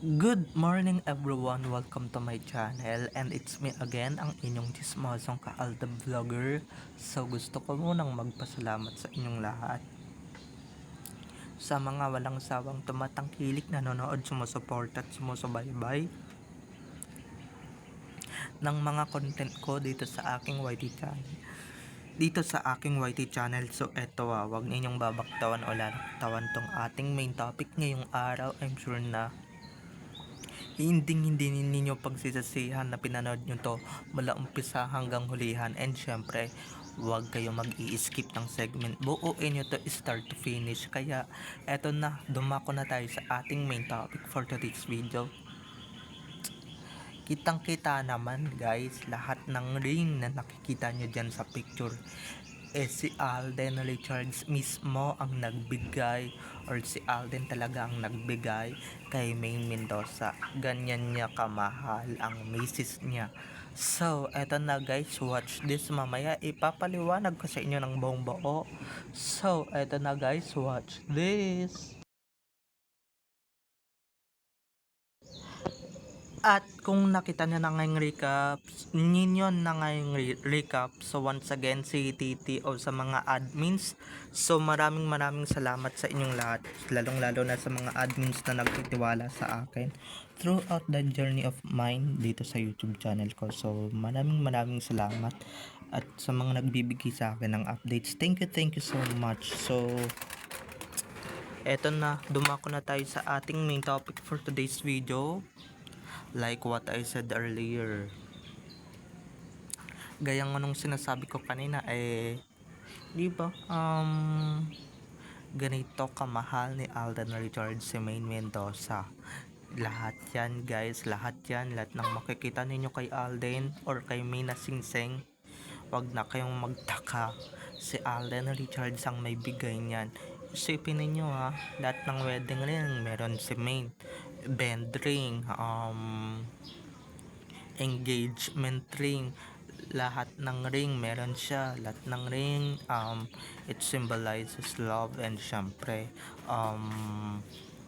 Good morning everyone, welcome to my channel and it's me again, ang inyong chismosong ka-Alda Vlogger. So gusto ko munang magpasalamat sa inyong lahat sa mga walang sawang tumatangkilik, nanonood, sumusuporta at sumusubaybay ng mga content ko dito sa aking YT channel. So eto wag ninyong babaktawan o lalaktawan tong ating main topic ngayong araw. I'm sure na hindi ninyo pagsisisihan na pinanood nyo to mula umpisa hanggang hulihan, and syempre huwag kayo mag-i-skip ng segment, buuin nyo to start to finish. Kaya eto na, dumako na tayo sa ating main topic for today's video. Kitang kita naman guys, lahat ng ring na nakikita nyo dyan sa picture si Alden Richards mismo ang nagbigay, or si Alden talaga ang nagbigay kay Maine Mendoza. Ganyan niya kamahal ang misis niya. So eto na guys, watch this. Mamaya ipapaliwanag ko sa inyo ng buong buo. So eto na guys, watch this. At kung nakita nyo na ngayong recap, so once again si Titi o sa mga admins, so maraming salamat sa inyong lahat, lalong lalo na sa mga admins na nagtitiwala sa akin throughout the journey of mine dito sa YouTube channel ko. So maraming salamat, at sa mga nagbibigay sa akin ng updates, thank you so much. So eto na, dumako na tayo sa ating main topic for today's video. Like what I said earlier, gaya nga nung sinasabi ko kanina, di ba, ganito kamahal ni Alden Richards si Maine Mendoza. Lahat yan guys, lahat ng makikita ninyo kay Alden or kay Maine na singseng, wag na kayong magtaka, si Alden Richards ang may bigay niyan. Isipin ninyo lahat ng wedding ring meron si Maine, band ring, engagement ring, lahat ng ring meron siya. Lahat ng ring, it symbolizes love, and syempre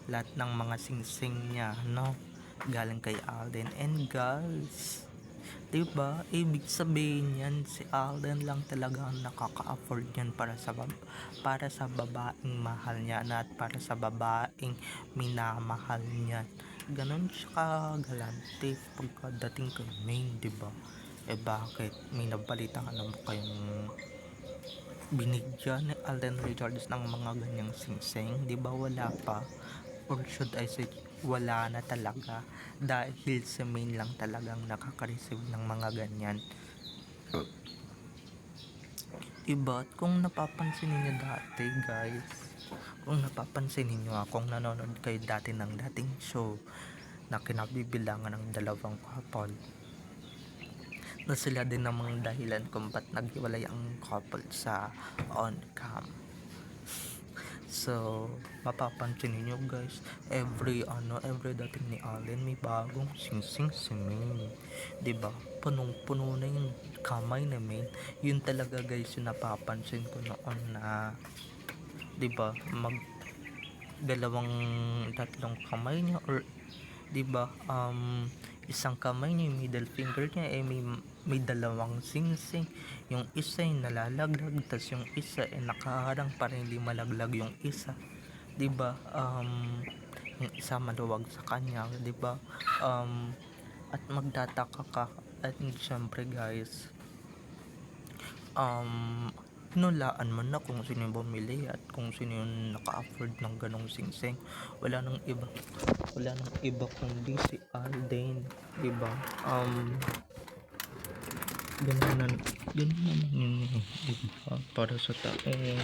lahat ng mga singsing niya, no, galing kay Alden. And guys, diba, ibig sabihin yan, si Alden lang talaga ang nakaka-afford yan para sa babaeng mahal niya, at para sa babaeng minamahal niya. Ganon siya kagalante pagkadating kay Maine, diba? Bakit? May nabalita ka na ba kayong binigyan ni Alden Richards ng mga ganyang singseng? Diba wala pa? Or should I say, wala na talaga, dahil si Maine lang talagang nakaka-receive ng mga ganyan. Diba? At kung napapansin niyo dati guys, kung napapansin niyo kung nanonood kayo dati ng dating show na kinabibilangan ng dalawang couple, na sila din namang dahilan kung ba't naghiwalay ang couple sa on cam. So mapapansin niyo guys, every dating ni Allen may bagong singsing si Maine, diba? Punong-puno na yung kamay na Maine. Yun talaga guys yung napapansin ko noon, na diba, tatlong kamay niya, or diba, isang kamay niya, yung middle finger niya may dalawang singsing. Yung isa ay nalalaglag, tas yung isa ay nakaharang para hindi malaglag yung isa, diba? Yung isa maluwag sa kanya, diba? At magtataka ka, at syempre guys, hinulaan mo na kung sino yung bumili at kung sino yung naka-afford ng ganong singsing. Wala nang iba kundi si Alden, diba? Ganun yun, diba? Para sa taong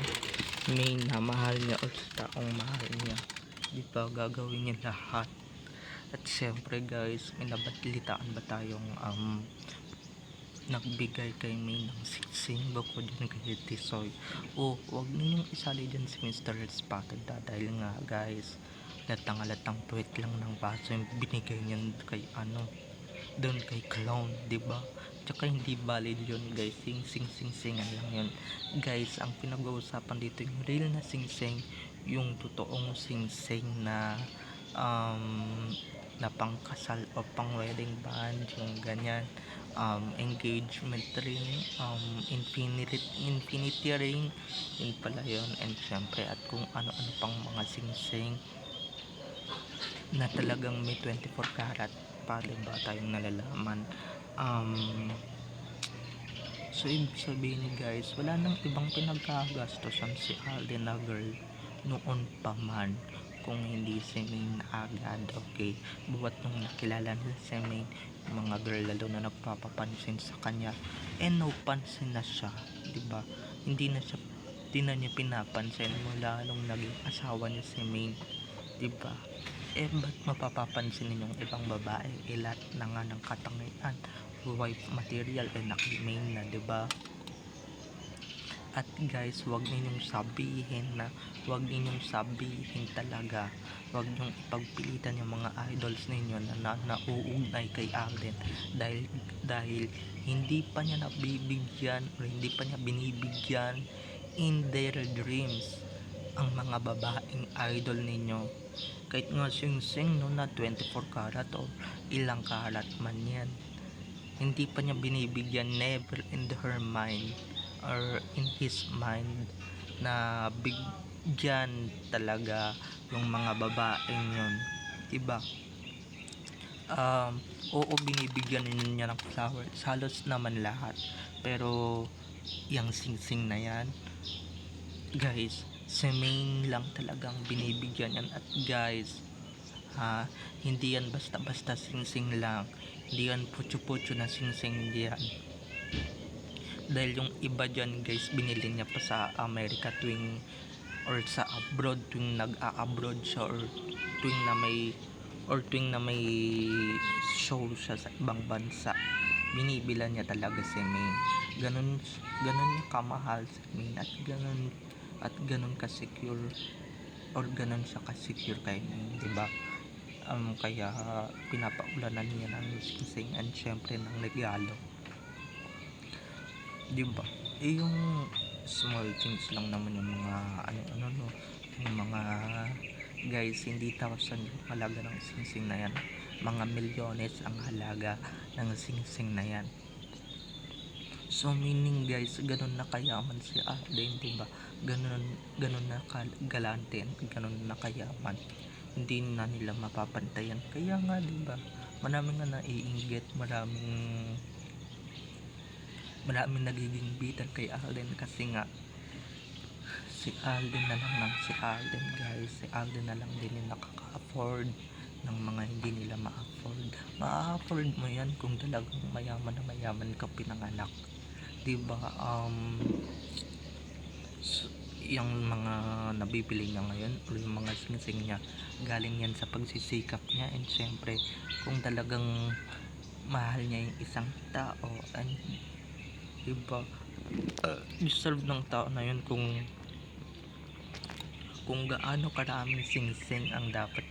may namahal niya o sa taong mahal niya, diba, gagawin niya lahat. At syempre guys, may nabalitaan ba tayong nagbigay kay May ng singsing bukod yun kay Tisoy? Wag ninyong isali dyan si Mr. Spotted dahil nga guys, halatang puwet lang ng baso yung binigay niyan kay doon kay clown, diba? Tsaka hindi valid yun guys, singan lang yun guys. Ang pinag-uusapan dito yung real na singsing, yung totoong singsing na na pang kasal o pang wedding band, yung ganyan, engagement ring, infinity ring, yun pala yun. And syempre at kung ano-ano pang mga singsing na talagang may 24 karat pa, diba, tayong nalalaman. So ibig sabihin guys, wala nang ibang pinagkagastosan si Alden na girl noon pa man kung hindi si Maine agad. Okay, buwat nung nakilala nila si Maine, mga girl lalo na nagpapapansin sa kanya, no pansin na siya, diba? Hindi na niya pinapansin mula nung naging asawa niya si Maine, diba? Ba't mapapapansin ninyong ibang babae? Lahat na nga ng katangian wife material naki-Maine na, diba? At guys, wag ninyong sabihin talaga, wag ninyong ipagpilitan yung mga idols ninyo na nauugnay kay Alden dahil hindi pa niya nabibigyan or hindi pa niya binibigyan in their dreams ang mga babaeng idol ninyo. Kahit nga sing no, na 24 karat o ilang karat man yan, hindi pa niya binibigyan, never in her mind or in his mind na bigyan talaga yung mga babaeng yun, diba? Oo, binibigyan niya ng flowers halos naman lahat, pero yung sing na yan guys, si Maine lang talagang binibigyan yan. At guys, hindi yan basta-basta sing lang, hindi yan putyo-putyo na sing diyan, dahil yung iba dyan guys, binili niya pa sa Amerika tuwing or sa abroad, tuwing nag-a-abroad siya or tuwing na may show siya sa ibang bansa, binibilan niya talaga si Maine. Ganun niya kamahal si Maine at ganun ka secure or ganun siya ka secure kay Maine, diba? Kaya pinapaulanan niya ng sing and syempre ng regalo, diba? Yung small things lang naman yung mga no, yung mga guys, hindi 1,000 yung halaga ng sing na yan, mga milyones ang halaga ng sing na yan. So meaning guys, ganun na kayaman si Alden, diba? Ganun na galante, ganun na kayaman, hindi na nila mapapantayan. Kaya nga, diba, maraming nga naiinggit, maraming nagiging bitter kay Alden kasi nga si Alden guys, si Alden na lang din yung nakaka-afford ng mga hindi nila ma-afford mo yan kung talagang mayaman ka pinanganak, diba? Yung mga nabibili niya ngayon o yung mga singsing niya, galing yan sa pagsisikap niya. And syempre kung talagang mahal niya yung isang tao, and diba, deserve ng tao na yun kung gaano karaming singsing ang dapat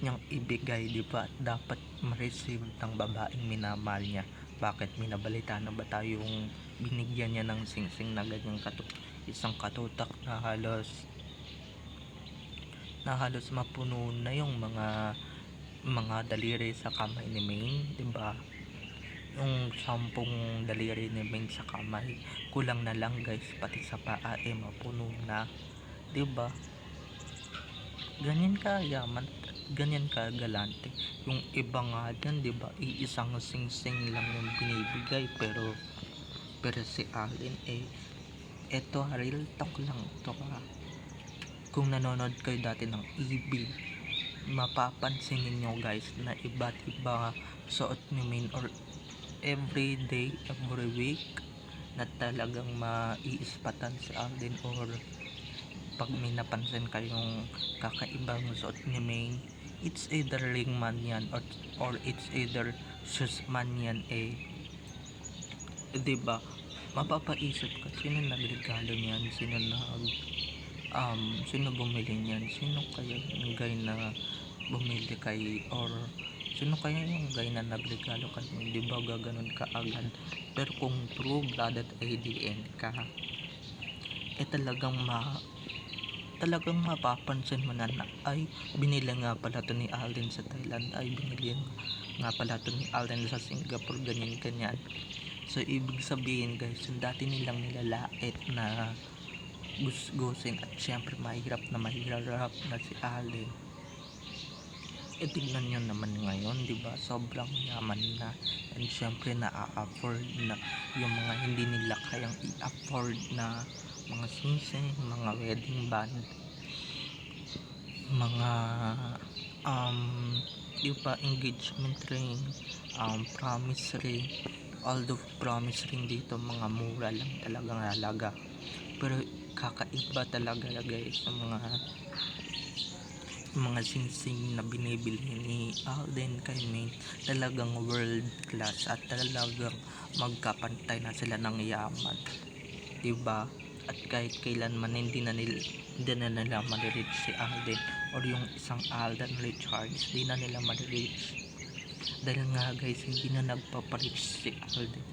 niyang ibigay, diba? Dapat ma-receive ng babaeng minamahal niya. Bakit minabalita na ba tayong binigyan niya ng singsing na ganyang isang katutak na halos mapuno na yung mga daliri sa kamay ni Maine, diba? Yung 10 daliri ni Maine sa kamay, kulang na lang guys, pati sa paa mapuno na, diba? Ganyan ka yaman, ganyan ka galante. Yung iba nga dyan, diba, iisang sing lang yung binibigay, pero si Alden eto real talk lang to kung nanonood kayo dati ng EB, mapapansin niyo guys na iba't iba suot ni Maine or every day, every week, na talagang maiispatan si Alden. Or pag may napansin kayong kakaibang suot ni Maine, it's either ring man yan or it's either shoes man yan, diba? Mapapaisip ka, sino nagregalo niyan, sino bumili niyan, sino kaya yung guy na bumili kay, or sino kaya yung guy na nagregalo ka, diba? Gaganon ka agad. Pero kung true blooded ADN ka, talagang talagang mapapansin mo na ay binili nga pala to ni Alden sa Thailand, ay binili nga pala to ni Alden sa Singapore, ganyan ganyan. So ibig sabihin guys, yung dati nilang nilalait na gusgusin at syempre mahirap na si Alden, eh tignan nyo naman ngayon, di ba? Sobrang yaman na, and syempre na-afford na yung mga hindi nila kayang i-afford na mga singsing, mga wedding band, mga um di ba engagement ring, promise ring. Although promise ring dito mga mura lang talagang halaga, pero kakaiba talaga guys yung mga singsing na binibili ni Alden kay Maine. Talagang world class at talagang magkapantay na sila ng yaman, diba? At kahit kailanman hindi na nila ma-reach si Alden or yung isang Alden Richards, hindi na nila ma-reach dahil nga guys hindi na nagpapareach si Alden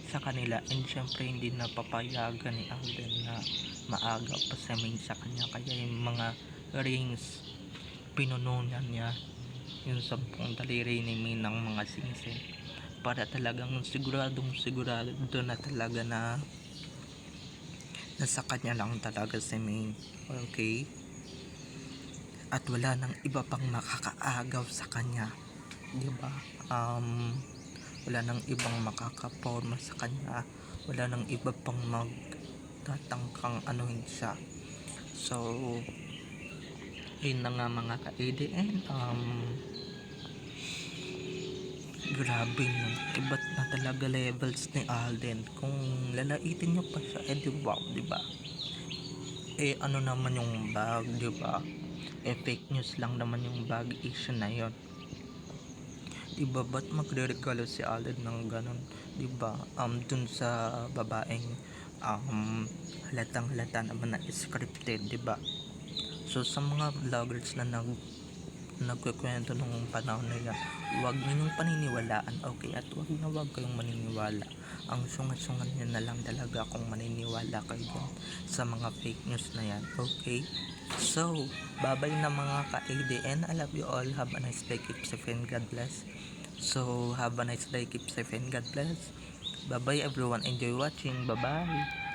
sa kanila, and syempre hindi na papayagan ni Alden na maaga pa sa main sa kanya, kaya yung mga rings pinununan niya yung 10 daliri ni Maine ng mga singsing para talagang siguradong sigurado na talaga na nasa kanya lang talaga si Maine, okay? At wala nang iba pang makakaagaw sa kanya, di ba? Wala nang ibang makakaporma sa kanya, wala nang iba pang magtatangkang anuhin siya. So yun na nga mga ka-ADN, grabe no, iba't na talaga levels ni Alden. Kung lalaitin nyo pa siya, wow, di ba? Ano naman yung bag, di ba? Fake news lang naman yung bag issue na yon, diba? Ba't magre-regalo si Alden ng ganon, diba? Dun sa babaeng halatang halata naman na scripted, diba? So sa mga vloggers na nagkukwento nung panahon na yan, huwag ninyong paniniwalaan, okay? At huwag kayong maniniwala. Ang sungat-sungat nyo na lang talaga kung maniniwala kayo sa mga fake news na yan, okay? So, bye-bye na mga ka-ADN. I love you all. Have a nice day. Keep safe and God bless. So, have a nice day. Keep safe and God bless. Bye-bye everyone. Enjoy watching. Bye-bye.